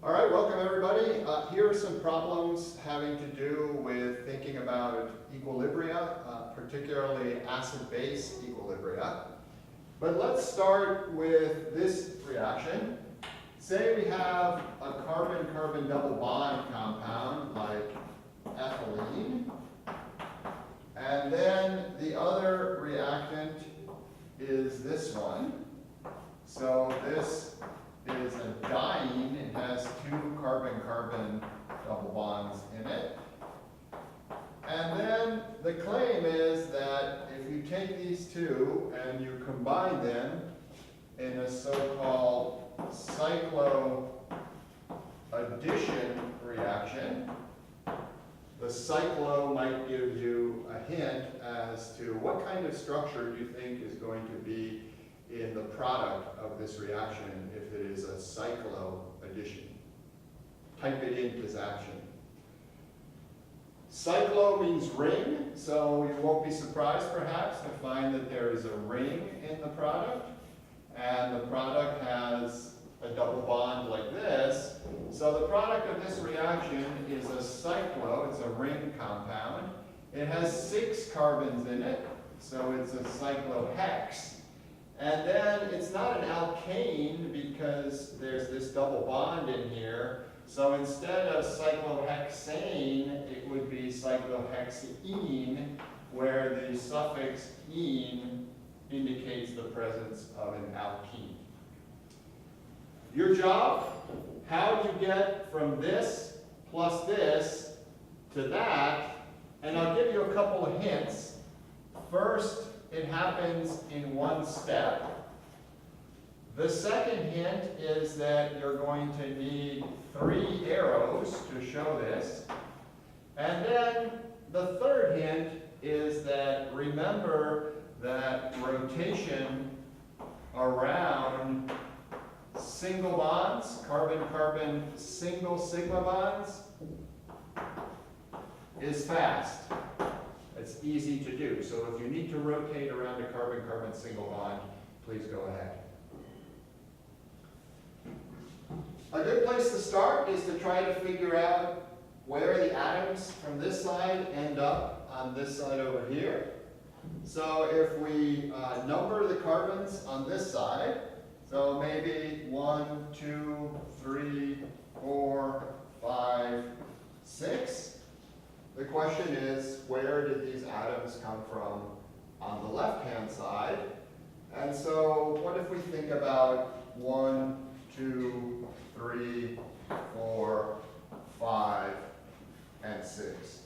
All right, welcome everybody. Here are some problems having to do with thinking about equilibria, particularly acid-base equilibria. But let's start with this reaction. Say we have a carbon-carbon double bond compound like ethylene, and then the other reactant is this one. So this is a diene. It has two carbon-carbon double bonds in it. And then the claim is that if you take these two and you combine them in a so-called cyclo-addition reaction, the cyclo might give you a hint as to what kind of structure you think is going to be in the product of this reaction if it is a cyclo-addition. Type it in this action. Cyclo means ring, so you won't be surprised perhaps to find that there is a ring in the product, and the product has a double bond like this. So the product of this reaction is a cyclo, it's a ring compound. It has 6 carbons in it, so it's a cyclohex. And then it's not an alkane because there's this double bond in here. So instead of cyclohexane, it would be cyclohexene, where the suffix -ene indicates the presence of an alkene. Your job, how do you get from this plus this to that? And I'll give you a couple of hints. First, it happens in one step. The second hint is that you're going to need 3 arrows to show this. And then the third hint is that remember that rotation around single bonds, carbon-carbon single sigma bonds, is fast. It's easy to do. So if you need to rotate around a carbon-carbon single bond, please go ahead. A good place to start is to try to figure out where the atoms from this side end up on this side over here. So if we number the carbons on this side, so maybe 1, 2, 3, 4, 5, 6. The question is, where did these atoms come from on the left-hand side? And so what if we think about 1, 2, 3, 4, 5, and 6?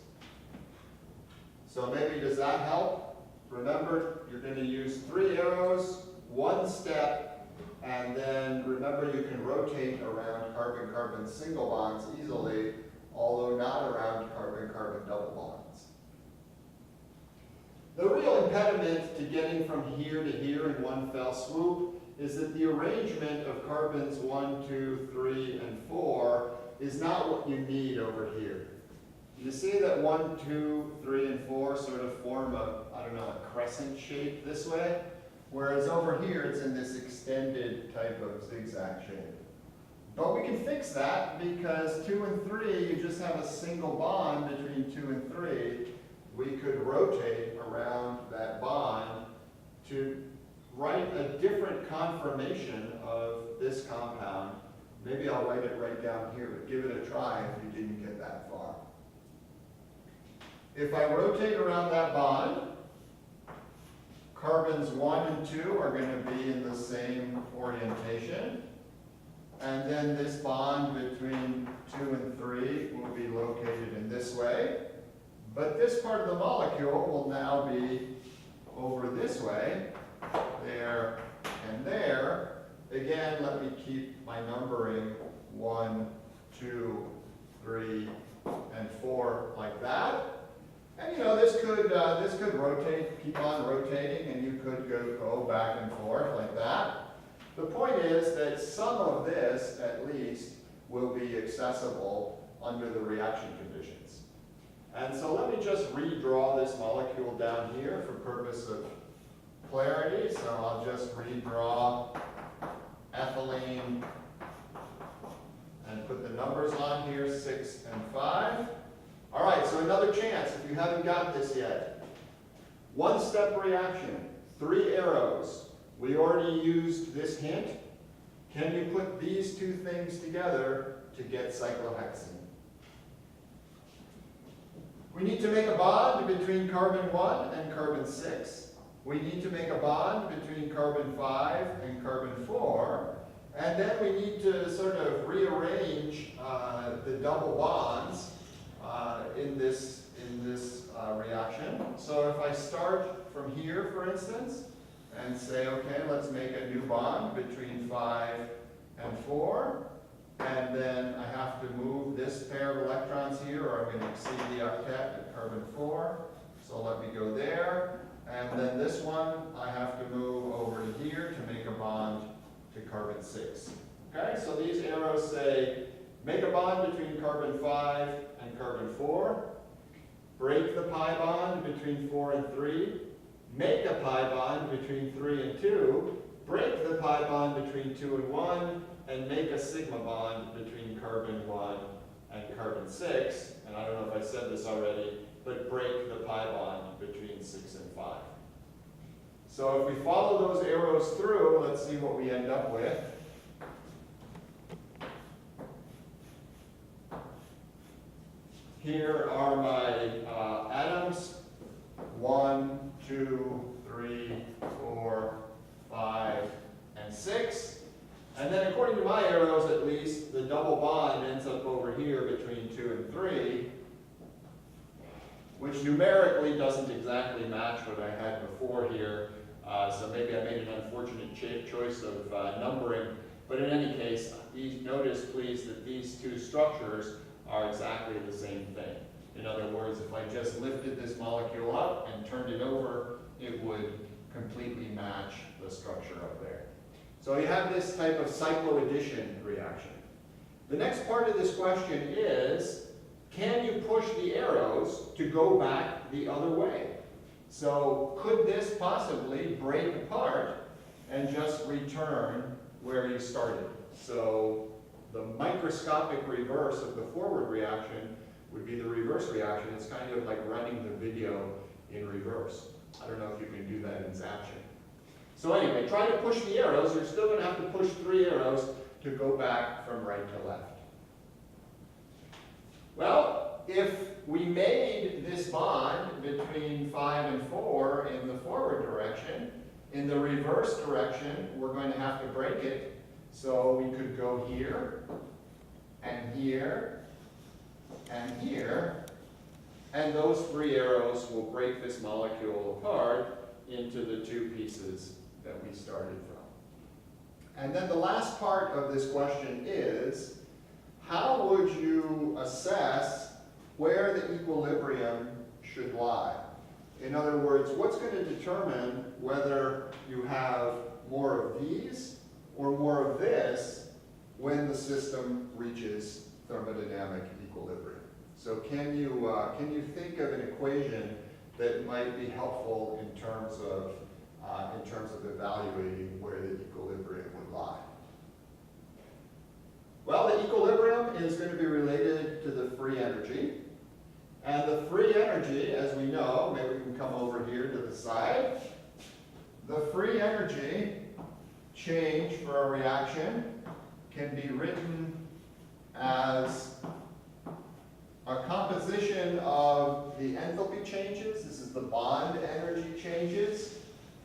So maybe does that help? Remember, you're going to use 3 arrows, 1 step, and then remember you can rotate around carbon-carbon single bonds easily, although not around carbon-carbon double bonds. The real impediment to getting from here to here in one fell swoop is that the arrangement of carbons 1, 2, 3, and 4 is not what you need over here. You see that 1, 2, 3, and 4 sort of form a crescent shape this way, whereas over here it's in this extended type of zigzag shape. But we can fix that because 2 and 3, you just have a single bond between 2 and 3. We could rotate around that bond to write a different conformation of this compound. Maybe I'll write it right down here, but give it a try if you didn't get that far. If I rotate around that bond, carbons 1 and 2 are going to be in the same orientation. And then this bond between 2 and 3 will be located in this way. But this part of the molecule will now be over this way, there and there. Again, let me keep my numbering 1, 2, 3, and 4 like that. And this could rotate, keep on rotating, and you could go back and forth like that. The point is that some of this, at least, will be accessible under the reaction conditions. And so let me just redraw this molecule down here for purpose of clarity. So I'll just redraw ethylene and put the numbers on here, 6 and 5. All right, so another chance if you haven't got this yet. One-step reaction, 3 arrows. We already used this hint. Can you put these two things together to get cyclohexene? We need to make a bond between carbon 1 and carbon 6. We need to make a bond between carbon 5 and carbon 4. And then we need to sort of rearrange the double bonds in this reaction. So if I start from here, for instance, and say, okay, let's make a new bond between 5 and 4. And then I have to move this pair of electrons here, or I'm going to exceed the octet at carbon 4. So let me go there. And then this one, I have to move over to here to make a bond to carbon 6. Okay, so these arrows say, make a bond between carbon 5 and carbon 4. Break the pi bond between 4 and 3. Make a pi bond between 3 and 2. Break the pi bond between 2 and 1. And make a sigma bond between carbon 1 and carbon 6. And I don't know if I said this already, but break the pi bond between 6 and 5. So if we follow those arrows through, let's see what we end up with. Here are my atoms. 1, 2, 3, 4, 5, and 6. And then according to my arrows at least, the double bond ends up over here between 2 and 3, which numerically doesn't exactly match what I had before here. So maybe I made an unfortunate choice of numbering. But in any case, notice please that these two structures are exactly the same thing. In other words, if I just lifted this molecule up and turned it over, it would completely match the structure up there. So you have this type of cycloaddition reaction. The next part of this question is, can you push the arrows to go back the other way? So could this possibly break apart and just return where you started? So the microscopic reverse of the forward reaction would be the reverse reaction. It's kind of like running the video in reverse. I don't know if you can do that in Zaption. So anyway, try to push the arrows. You're still going to have to push 3 arrows to go back from right to left. Well, if we made this bond between 5 and 4 in the forward direction, in the reverse direction, we're going to have to break it. So we could go here, and here, and here, and those 3 arrows will break this molecule apart into the 2 pieces that we started from. And then the last part of this question is, how would you assess where the equilibrium should lie? In other words, what's going to determine whether you have more of these or more of this when the system reaches thermodynamic equilibrium? So can you think of an equation that might be helpful in terms of evaluating where the equilibrium would lie? Well, the equilibrium is going to be related to the free energy. And the free energy, as we know, maybe we can come over here to the side. The free energy change for a reaction can be written as a composition of the enthalpy changes. This is the bond energy changes.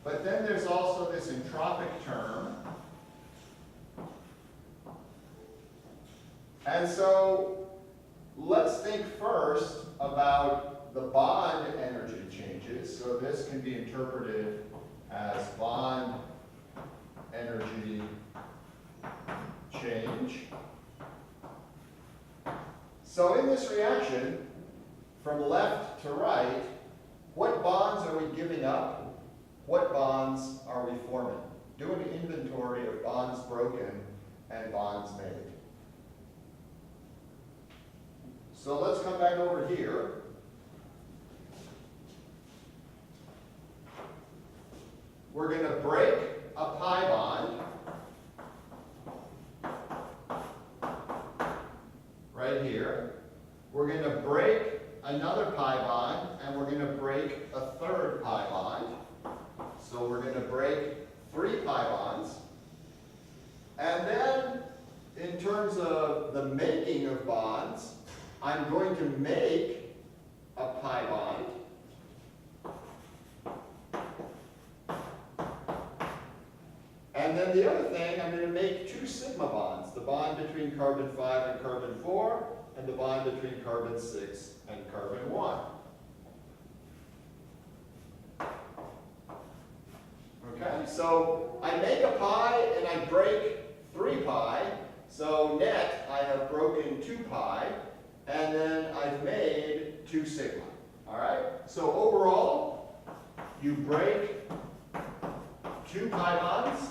But then there's also this entropic term. And so let's think first about the bond energy changes. So this can be interpreted as bond energy change. So in this reaction, from left to right, what bonds are we giving up? What bonds are we forming? Do an inventory of bonds broken and bonds made. So let's come back over here. We're going to break a pi bond. right here. We're going to break another pi bond, and we're going to break a third pi bond. So we're going to break 3 pi bonds. And then, in terms of the making of bonds, I'm going to make a pi bond. And then the other thing, I'm going to make 2 sigma bonds, the bond between carbon 5 and carbon 4, and the bond between carbon 6 and carbon 1. Okay, so I make a pi and I break 3 pi. So net, I have broken 2 pi, and then I've made 2 sigma. All right, so overall, you break 2 pi bonds,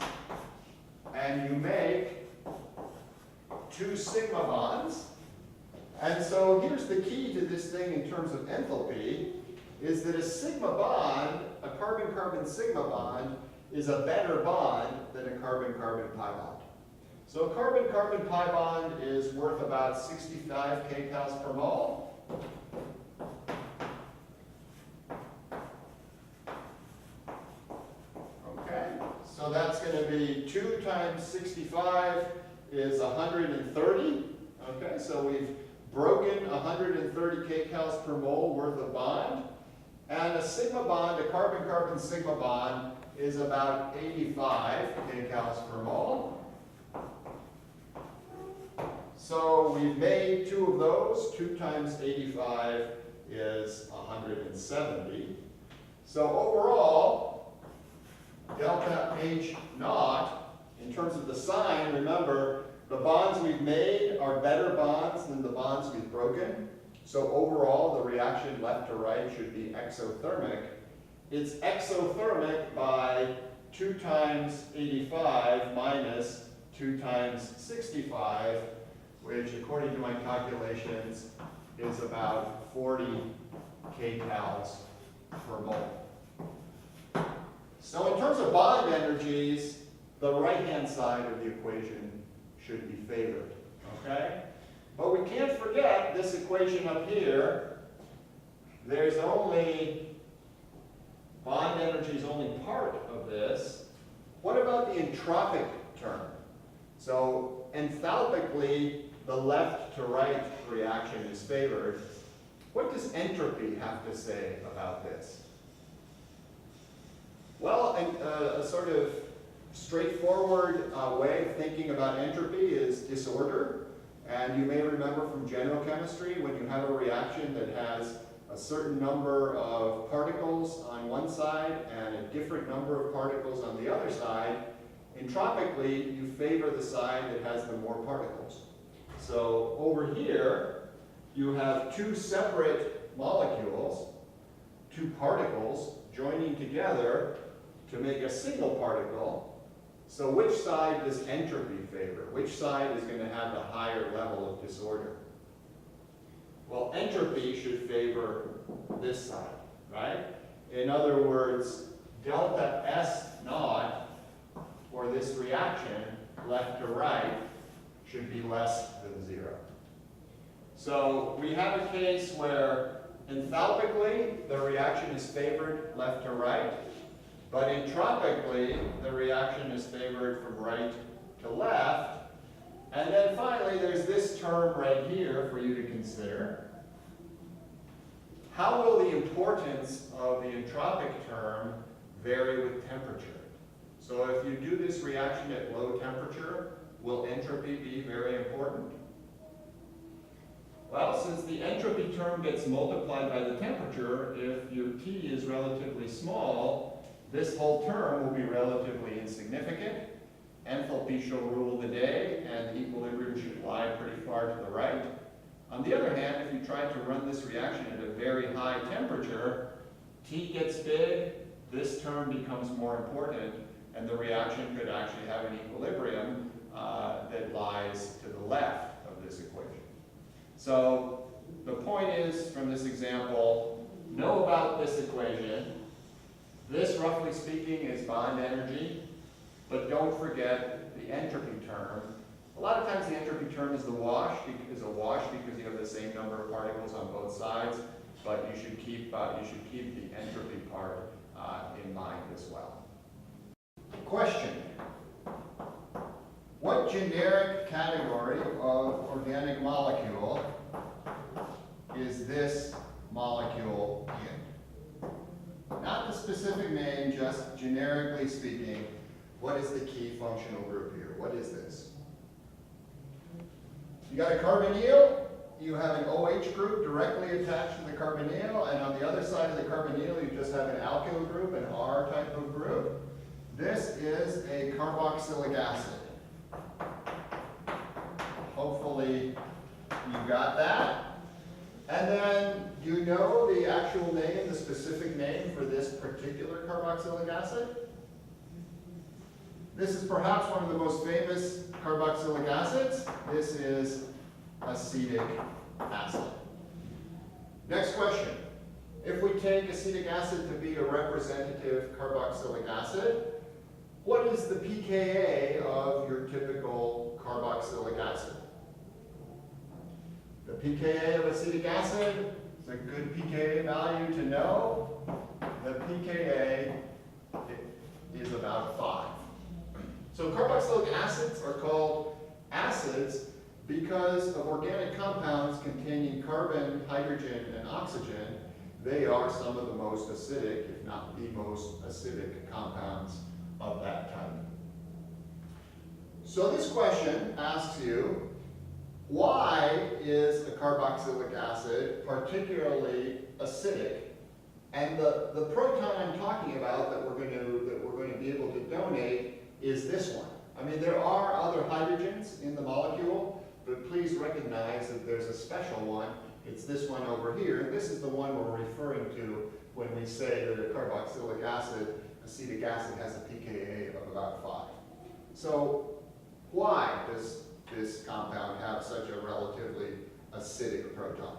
and you make 2 sigma bonds. And so here's the key to this thing in terms of enthalpy, is that a sigma bond, a carbon-carbon sigma bond, is a better bond than a carbon-carbon pi bond. So a carbon-carbon pi bond is worth about 65 kcals per mole. Okay, so that's going to be 2 times 65 is 130. Okay, so we've broken 130 kcals per mole worth of bond. And a sigma bond, a carbon-carbon sigma bond, is about 85 kcals per mole. So we've made 2 of those. 2 times 85 is 170. So overall, delta H naught, in terms of the sign, remember, the bonds we've made are better bonds than the bonds we've broken. So overall, the reaction left to right should be exothermic. It's exothermic by 2 times 85 minus 2 times 65, which according to my calculations is about 40 kcals per mole. So in terms of bond energies, the right-hand side of the equation should be favored, okay? But we can't forget this equation up here. There's only, bond energy is only part of this. What about the entropic term? So enthalpically, the left to right reaction is favored. What does entropy have to say about this? Well, a sort of straightforward way of thinking about entropy is disorder. And you may remember from general chemistry, when you have a reaction that has a certain number of particles on one side and a different number of particles on the other side, entropically, you favor the side that has the more particles. So over here, you have 2 separate molecules, 2 particles joining together to make a single particle. So which side does entropy favor? Which side is going to have the higher level of disorder? Well, entropy should favor this side, right? In other words, delta S naught for this reaction, left to right, should be less than 0. So we have a case where enthalpically the reaction is favored left to right, but entropically the reaction is favored from right to left. And then finally there's this term right here for you to consider. How will the importance of the entropic term vary with temperature? So if you do this reaction at low temperature, will entropy be very important? Well, since the entropy term gets multiplied by the temperature, if your T is relatively small, this whole term will be relatively insignificant. Enthalpy shall rule the day, and equilibrium should lie pretty far to the right. On the other hand, if you try to run this reaction at a very high temperature, T gets big, this term becomes more important, and the reaction could actually have an equilibrium that lies to the left of this equation. So the point is, from this example, know about this equation. This, roughly speaking, is bond energy, but don't forget the entropy term. A lot of times the entropy term is a wash because you have the same number of particles on both sides, but you should keep the entropy part in mind as well. Question. What generic category of organic molecule is this molecule in? Not the specific name, just generically speaking, what is the key functional group here? What is this? You got a carbonyl, you have an OH group directly attached to the carbonyl, and on the other side of the carbonyl you just have an alkyl group, an R type of group. This is a carboxylic acid. Hopefully you got that. And then, do you know the actual name, the specific name for this particular carboxylic acid? This is perhaps one of the most famous carboxylic acids. This is acetic acid. Next question. If we take acetic acid to be a representative carboxylic acid, what is the pKa of your typical carboxylic acid? The pKa of acetic acid is a good pKa value to know. The pKa is about 5. So carboxylic acids are called acids because of organic compounds containing carbon, hydrogen, and oxygen. They are some of the most acidic, if not the most acidic compounds of that type. So this question asks you, why is a carboxylic acid particularly acidic? And the proton I'm talking about that we're going to be able to donate is this one. I mean, there are other hydrogens in the molecule, but please recognize that there's a special one. It's this one over here. This is the one we're referring to when we say that a carboxylic acid, acetic acid, has a pKa of about 5. So why does this compound have such a relatively acidic proton?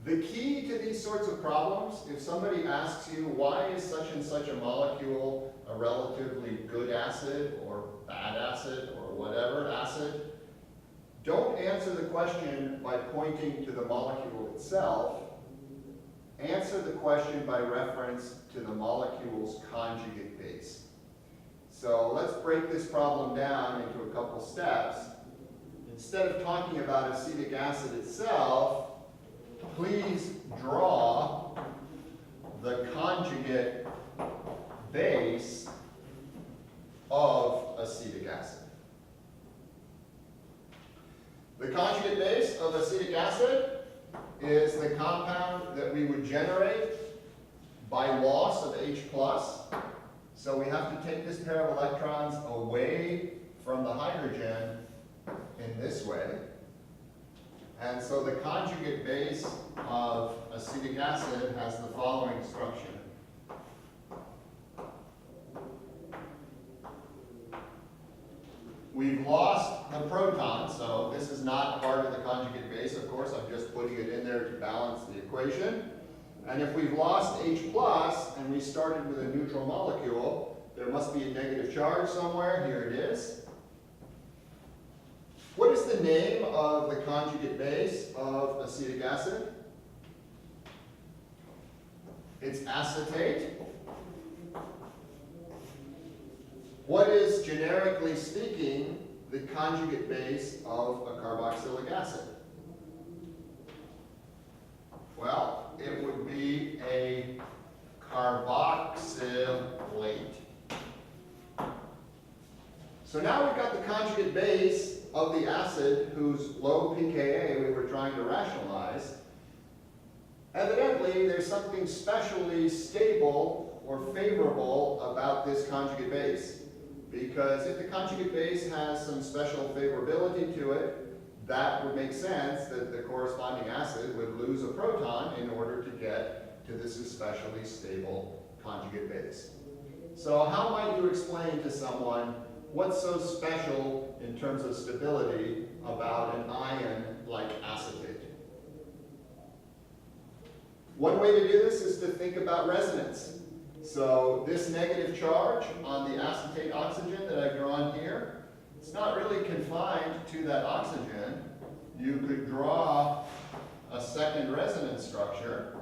The key to these sorts of problems, if somebody asks you why is such and such a molecule a relatively good acid or bad acid or whatever acid, don't answer the question by pointing to the molecule itself. Answer the question by reference to the molecule's conjugate base. So let's break this problem down into a couple steps. Instead of talking about acetic acid itself, please draw the conjugate base of acetic acid. The conjugate base of acetic acid is the compound that we would generate by loss of H+. So we have to take this pair of electrons away from the hydrogen in this way. And so the conjugate base of acetic acid has the following structure. We've lost the proton, so this is not part of the conjugate base, of course. I'm just putting it in there to balance the equation. And if we've lost H+, and we started with a neutral molecule, there must be a negative charge somewhere. Here it is. What is the name of the conjugate base of acetic acid? It's acetate. What is, generically speaking, the conjugate base of a carboxylic acid? Well, it would be a carboxylate. So now we've got the conjugate base of the acid whose low pKa we were trying to rationalize. Evidently, there's something specially stable or favorable about this conjugate base. Because if the conjugate base has some special favorability to it, that would make sense that the corresponding acid would lose a proton in order to get to this especially stable conjugate base. So how might you explain to someone what's so special in terms of stability about an ion like acetate? One way to do this is to think about resonance. So this negative charge on the acetate oxygen that I've drawn here, it's not really confined to that oxygen. You could draw a second resonance structure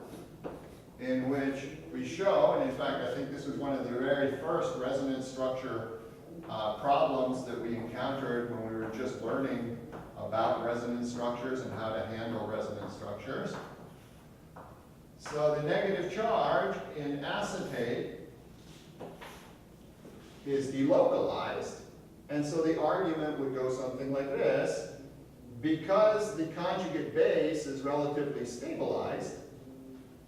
in which we show, and in fact I think this was one of the very first resonance structure problems that we encountered when we were just learning about resonance structures and how to handle resonance structures. So the negative charge in acetate is delocalized, and so the argument would go something like this. Because the conjugate base is relatively stabilized,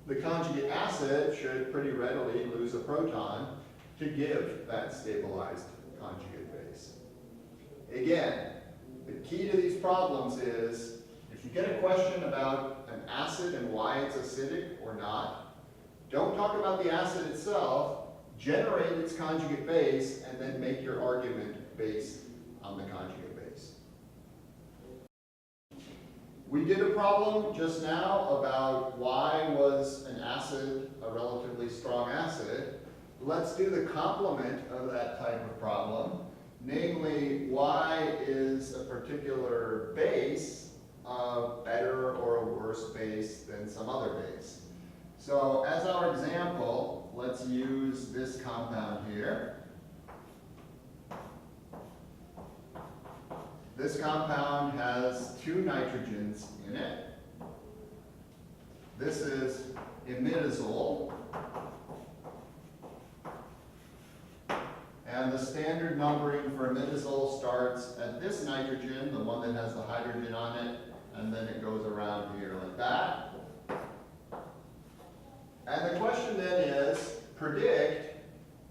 the conjugate acid should pretty readily lose a proton to give that stabilized conjugate base. Again, the key to these problems is if you get a question about an acid and why it's acidic or not, don't talk about the acid itself, generate its conjugate base, and then make your argument based on the conjugate base. We did a problem just now about why was an acid a relatively strong acid. Let's do the complement of that type of problem. Namely, why is a particular base a better or a worse base than some other base? So as our example, let's use this compound here. This compound has 2 nitrogens in it. This is imidazole. And the standard numbering for imidazole starts at this nitrogen, the one that has the hydrogen on it, and then it goes around here like that. And the question then is, predict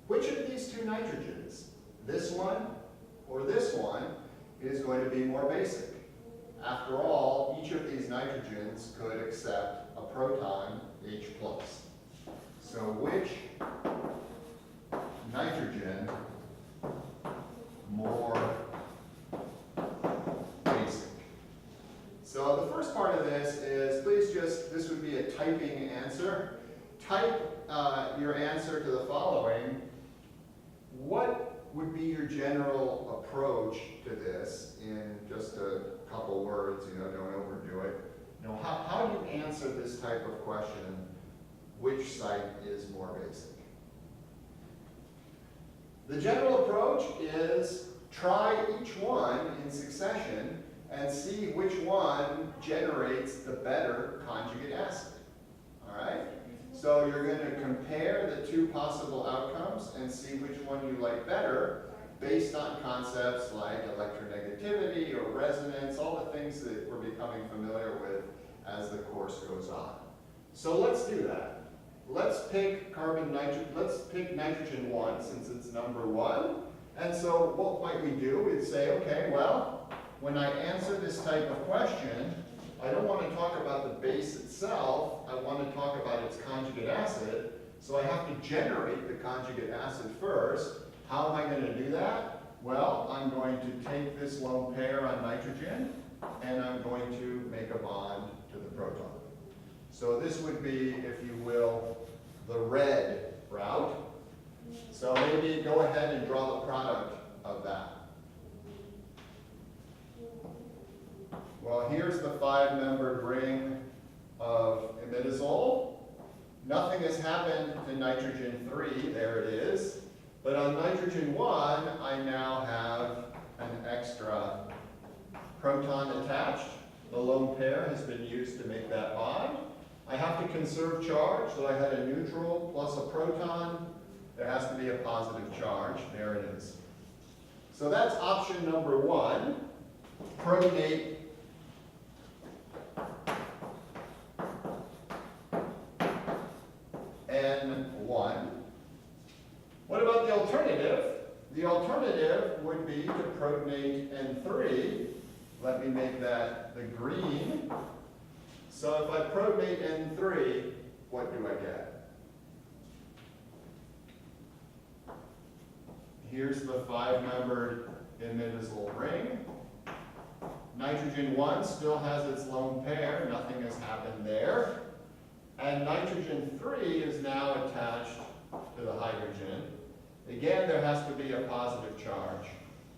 which of these 2 nitrogens, this one or this one, is going to be more basic. After all, each of these nitrogens could accept a proton H+. So which nitrogen more basic? So the first part of this is, please just, this would be a typing answer. Type your answer to the following. What would be your general approach to this in just a couple words, don't overdo it. How do you answer this type of question, which site is more basic? The general approach is try each one in succession and see which one generates the better conjugate acid. All right? So you're going to compare the 2 possible outcomes and see which one you like better based on concepts like electronegativity or resonance, all the things that we're becoming familiar with as the course goes on. So let's do that. Let's pick nitrogen 1 since it's number 1. And so what might we do is say, okay, well, when I answer this type of question, I don't want to talk about the base itself, I want to talk about its conjugate acid, so I have to generate the conjugate acid first. How am I going to do that? Well, I'm going to take this lone pair on nitrogen, and I'm going to make a bond to the proton. So this would be, if you will, the red route. So maybe go ahead and draw the product of that. Well, here's the 5-membered ring of imidazole. Nothing has happened to nitrogen 3, there it is. But on nitrogen 1, I now have an extra proton attached. The lone pair has been used to make that bond. I have to conserve charge, so I had a neutral plus a proton. There has to be a positive charge. There it is. So that's option number 1. Protonate N1. What about the alternative? The alternative would be to protonate N3. Let me make that the green. So if I protonate N3, what do I get? Here's the 5-membered imidazole ring. Nitrogen 1 still has its lone pair, nothing has happened there. And nitrogen 3 is now attached to the hydrogen. Again, there has to be a positive charge,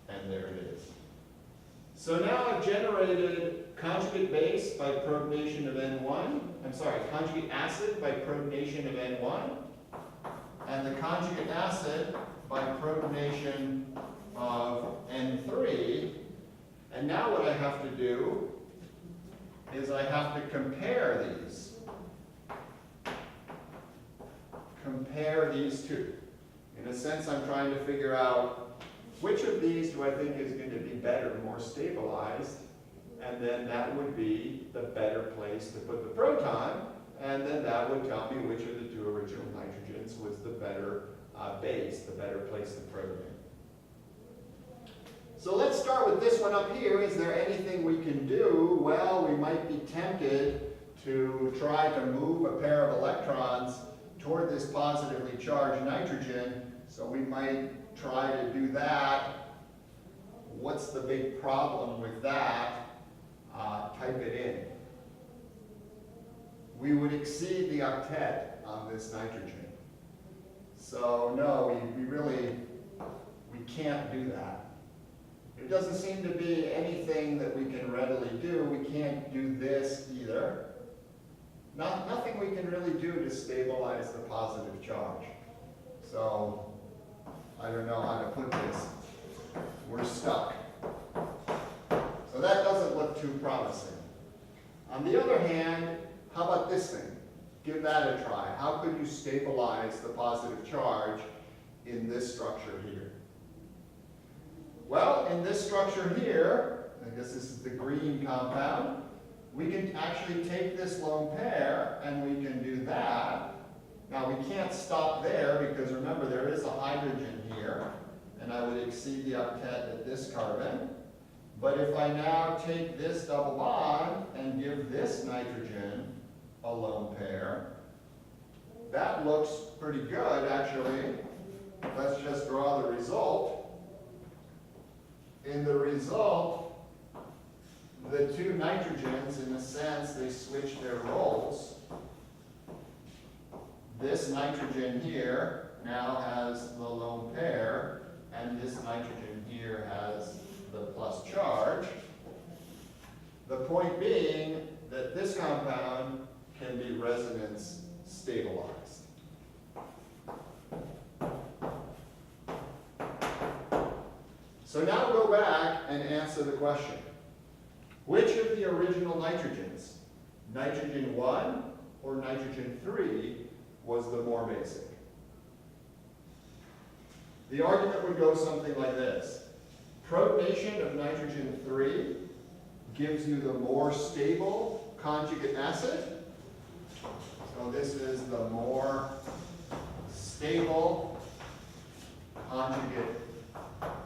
and there it is. So now I've generated conjugate base by protonation of N1. I'm sorry, conjugate acid by protonation of N1. And the conjugate acid by protonation of N3. And now what I have to do is I have to compare these. Compare these two. In a sense, I'm trying to figure out which of these do I think is going to be better, more stabilized, and then that would be the better place to put the proton, and then that would tell me which of the two original nitrogens was the better base, the better place to proton. So let's start with this one up here. Is there anything we can do? Well, we might be tempted to try to move a pair of electrons toward this positively charged nitrogen, so we might try to do that. What's the big problem with that? Type it in. We would exceed the octet on this nitrogen. So no, we can't do that. There doesn't seem to be anything that we can readily do. We can't do this either. Nothing we can really do to stabilize the positive charge. So I don't know how to put this. We're stuck. So that doesn't look too promising. On the other hand, how about this thing? Give that a try. How could you stabilize the positive charge in this structure here? Well, in this structure here, I guess this is the green compound, we can actually take this lone pair and we can do that. Now we can't stop there because remember there is a hydrogen here and I would exceed the octet at this carbon. But if I now take this double bond and give this nitrogen a lone pair, that looks pretty good actually. Let's just draw the result. In the result, the two nitrogens, in a sense, they switch their roles. This nitrogen here now has the lone pair, and this nitrogen here has the plus charge. The point being that this compound can be resonance stabilized. So now go back and answer the question. Which of the original nitrogens, nitrogen 1 or nitrogen 3, was the more basic? The argument would go something like this. Protonation of nitrogen 3 gives you the more stable conjugate acid. So this is the more stable conjugate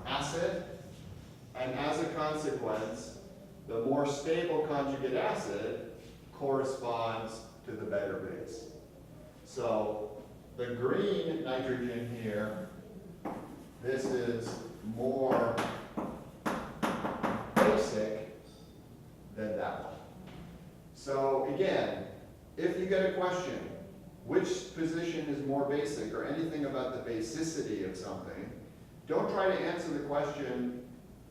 acid. And as a consequence, the more stable conjugate acid corresponds to the better base. So the green nitrogen here, this is more basic than that one. So again, if you get a question, which position is more basic or anything about the basicity of something, don't try to answer the question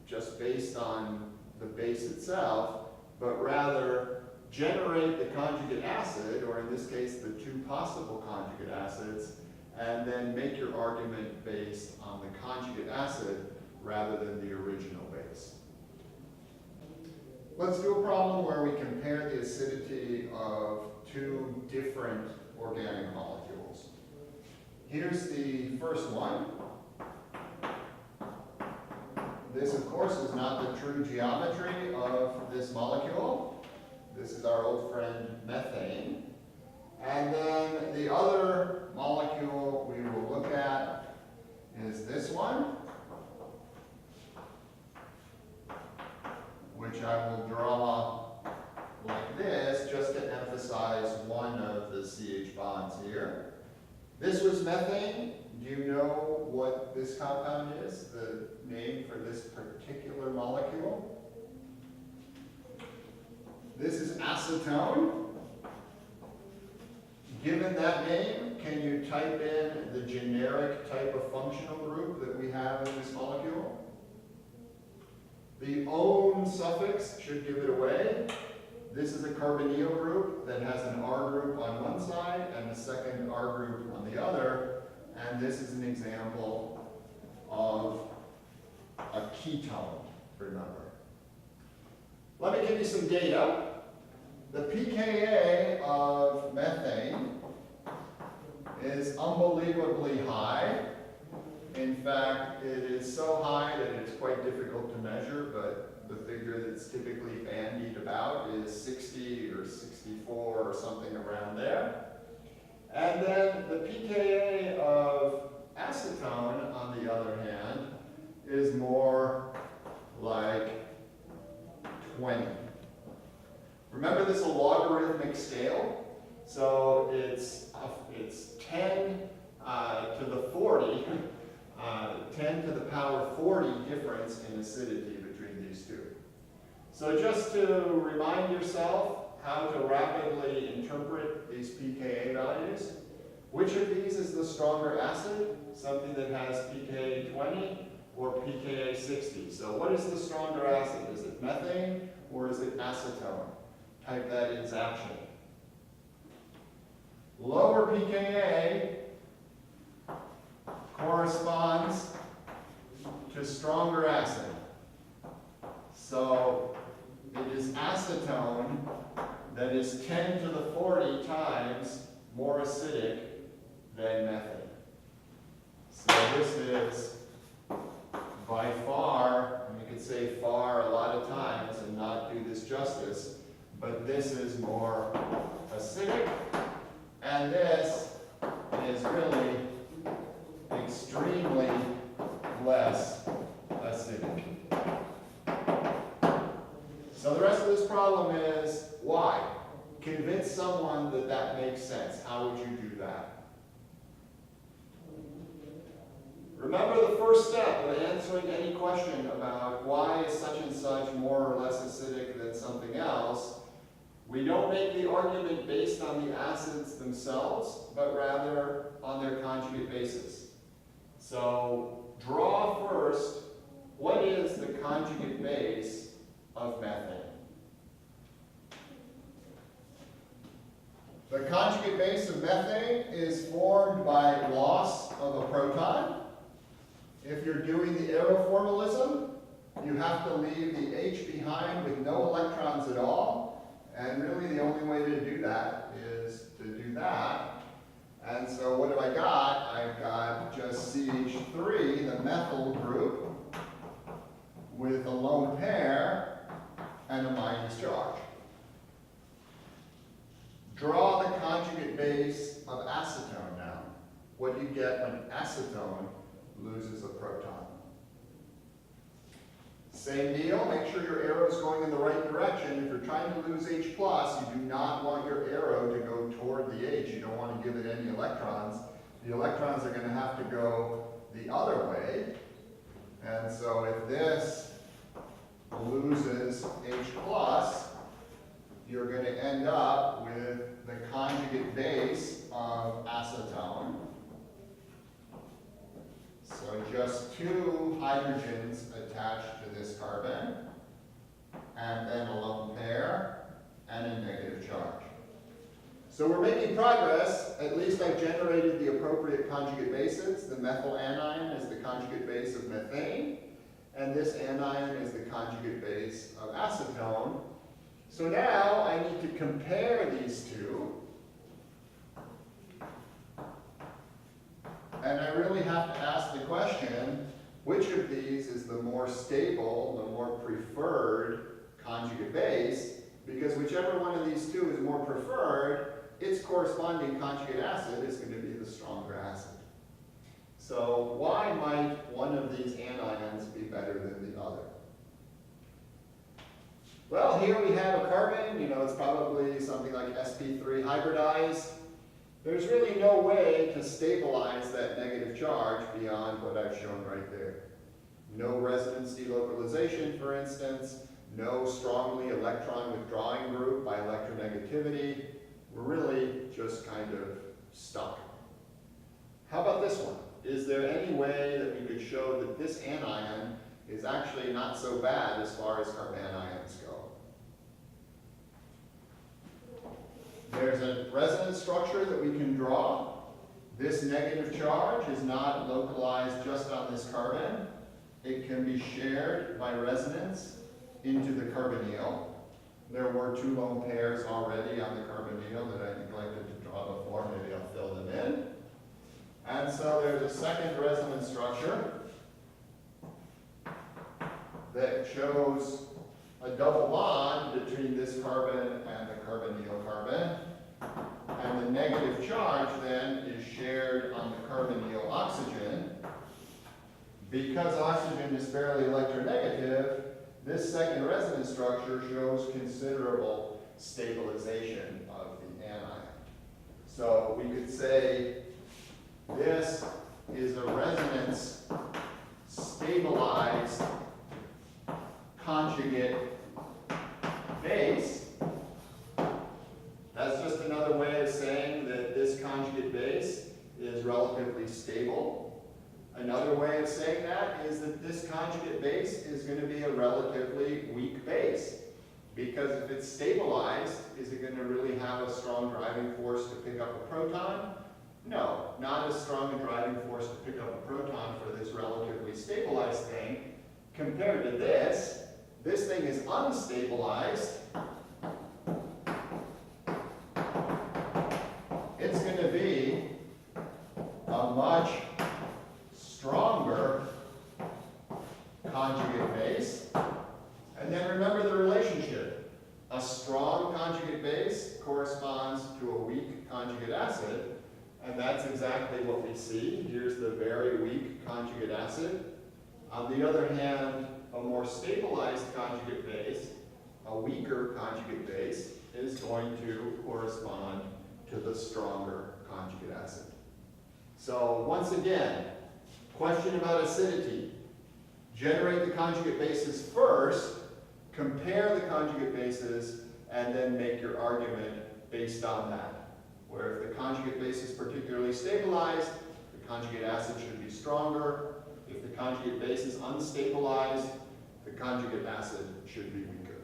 just based on the base itself, but rather generate the conjugate acid, or in this case, the two possible conjugate acids, and then make your argument based on the conjugate acid rather than the original base. Let's do a problem where we compare the acidity of two different organic molecules. Here's the first one. This, of course, is not the true geometry of this molecule. This is our old friend methane. And then the other molecule we will look at is this one, which I will draw like this, just to emphasize one of the CH bonds here. This was methane. Do you know what this compound is, the name for this particular molecule? This is acetone. Given that name, can you type in the generic type of functional group that we have in this molecule? The The own suffix should give it away. This is a carbonyl group that has an R group on one side and a second R group on the other. And this is an example of a ketone, remember. Let me give you some data. The pKa of methane is unbelievably high. In fact, it is so high that it's quite difficult to measure, but the figure that's typically bandied about is 60 or 64 or something around there. And then the pKa of acetone, on the other hand, is more like 20. Remember, this is a logarithmic scale, so it's 10 to the 40, 10 to the power 40 difference in acidity between these two. So just to remind yourself how to rapidly interpret these pKa values, which of these is the stronger acid? Something that has pKa 20 or pKa 60. So what is the stronger acid? Is it methane or is it acetone? Type that in Zaption. Lower pKa corresponds to stronger acid. So it is acetone that is 10 to the 40 times more acidic than methane. So this is by far, and you could say far a lot of times and not do this justice, but this is more acidic, and this is really extremely less acidic. So the rest of this problem is why? Convince someone that that makes sense. How would you do that? Remember the first step of answering any question about why is such and such more or less acidic than something else. We don't make the argument based on the acids themselves, but rather on their conjugate bases. So draw first, what is the conjugate base of methane? The conjugate base of methane is formed by loss of a proton. If you're doing the aeroformalism, you have to leave the H behind with no electrons at all. And really the only way to do that is to do that. And so what have I got? I've got just CH3, the methyl group, with a lone pair and a minus charge. Draw the conjugate base of acetone now. What do you get when acetone loses a proton? Same deal, make sure your arrow is going in the right direction. If you're trying to lose H+, you do not want your arrow to go toward the H. You don't want to give it any electrons. The electrons are going to have to go the other way. And so if this loses H+, you're going to end up with the conjugate base of acetone. So just two hydrogens attached to this carbon, and then a lone pair and a negative charge. So we're making progress. At least I've generated the appropriate conjugate bases. The methyl anion is the conjugate base of methane, and this anion is the conjugate base of acetone. So now I need to compare these two. And I really have to ask the question, which of these is the more stable, the more preferred conjugate base? Because whichever one of these two is more preferred, its corresponding conjugate acid is going to be the stronger acid. So why might one of these anions be better than the other? Well, here we have a carbon, it's probably something like sp3 hybridized. There's really no way to stabilize that negative charge beyond what I've shown right there. No resonance delocalization, for instance, no strongly electron withdrawing group by electronegativity. We're really just kind of stuck. How about this one? Is there any way that we could show that this anion is actually not so bad as far as carbanions go. There's a resonance structure that we can draw. This negative charge is not localized just on this carbon. It can be shared by resonance into the carbonyl. There were 2 lone pairs already on the carbonyl that I neglected to draw before. Maybe I'll fill them in. And so there's a second resonance structure that shows a double bond between this carbon and the carbonyl carbon. And the negative charge then is shared on the carbonyl oxygen. Because oxygen is fairly electronegative, this second resonance structure shows considerable stabilization of the anion. So we could say this is a resonance stabilized conjugate base. That's just another way of saying that this conjugate base is relatively stable. Another way of saying that is that this conjugate base is going to be a relatively weak base. Because if it's stabilized, is it going to really have a strong driving force to pick up a proton? No, not as strong a driving force to pick up a proton for this relatively stabilized thing. Compared to this thing is unstabilized. It's going to be a much stronger conjugate base. And then remember the relationship. A strong conjugate base corresponds to a weak conjugate acid. And that's exactly what we see. Here's the very weak conjugate acid. On the other hand, a more stabilized conjugate base, a weaker conjugate base, is going to correspond to the stronger conjugate acid. So once again, question about acidity. Generate the conjugate bases first, compare the conjugate bases, and then make your argument based on that. Where if the conjugate base is particularly stabilized, the conjugate acid should be stronger. If the conjugate base is unstabilized, the conjugate acid should be weaker.